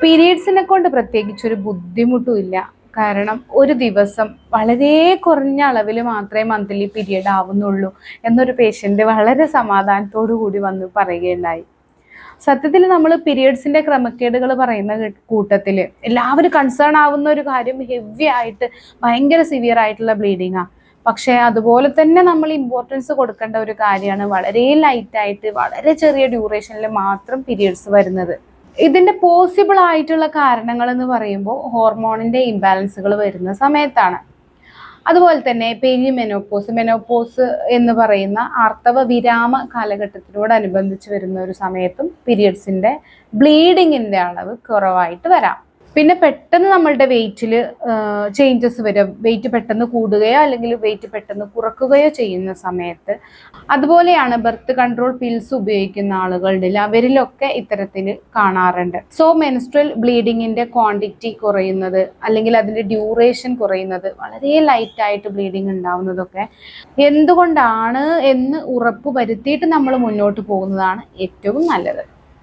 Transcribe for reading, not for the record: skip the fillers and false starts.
പീരീഡ്സിനെ കൊണ്ട് പ്രത്യേകിച്ചൊരു ബുദ്ധിമുട്ടുമില്ല. കാരണം ഒരു ദിവസം വളരെ കുറഞ്ഞ അളവിൽ മാത്രമേ മന്ത്ലി പീരീഡ് ആവുന്നുള്ളൂ എന്നൊരു പേഷ്യൻ്റ് വളരെ സമാധാനത്തോടു കൂടി വന്ന് പറയുകയുണ്ടായി. സത്യത്തിൽ നമ്മൾ പീരീഡ്സിൻ്റെ ക്രമക്കേടുകൾ പറയുന്ന കൂട്ടത്തിൽ എല്ലാവരും കൺസേൺ ആവുന്ന ഒരു കാര്യം ഹെവി ആയിട്ട് ഭയങ്കര സിവിയർ ആയിട്ടുള്ള ബ്ലീഡിങ്ങാണ്. പക്ഷേ അതുപോലെ തന്നെ നമ്മൾ ഇമ്പോർട്ടൻസ് കൊടുക്കേണ്ട ഒരു കാര്യമാണ് വളരെ ലൈറ്റായിട്ട് വളരെ ചെറിയ ഡ്യൂറേഷനിൽ മാത്രം പീരീഡ്സ് വരുന്നത്. ഇതിന്റെ പോസിബിൾ ആയിട്ടുള്ള കാരണങ്ങൾ എന്ന് പറയുമ്പോൾ ഹോർമോണിന്റെ ഇംബാലൻസുകൾ വരുന്ന സമയത്താണ്. അതുപോലെ തന്നെ മെനോപോസ് എന്ന് പറയുന്ന ആർത്തവ വിരാമ കാലഘട്ടത്തിനോടനുബന്ധിച്ച് വരുന്ന ഒരു സമയത്തും പീരിയഡ്സിന്റെ ബ്ലീഡിങ്ങിന്റെ അളവ് കുറവായിട്ട് വരാം. പിന്നെ പെട്ടെന്ന് നമ്മളുടെ വെയിറ്റിൽ ചേഞ്ചസ് വരും. വെയിറ്റ് പെട്ടെന്ന് കൂടുകയോ അല്ലെങ്കിൽ വെയിറ്റ് പെട്ടെന്ന് കുറക്കുകയോ ചെയ്യുന്ന സമയത്ത്, അതുപോലെയാണ് ബർത്ത് കൺട്രോൾ പിൽസ് ഉപയോഗിക്കുന്ന ആളുകളുടെ അവരിലൊക്കെ ഇത്തരത്തിൽ കാണാറുണ്ട്. സോ മെൻസ്ട്രൽ ബ്ലീഡിങ്ങിന്റെ ക്വാണ്ടിറ്റി കുറയുന്നത് അല്ലെങ്കിൽ അതിന്റെ ഡ്യൂറേഷൻ കുറയുന്നത്, വളരെ ലൈറ്റായിട്ട് ബ്ലീഡിങ് ഉണ്ടാവുന്നതൊക്കെ എന്തുകൊണ്ടാണ് എന്ന് ഉറപ്പ് വരുത്തിയിട്ട് നമ്മൾ മുന്നോട്ട് പോകുന്നതാണ് ഏറ്റവും നല്ലത്.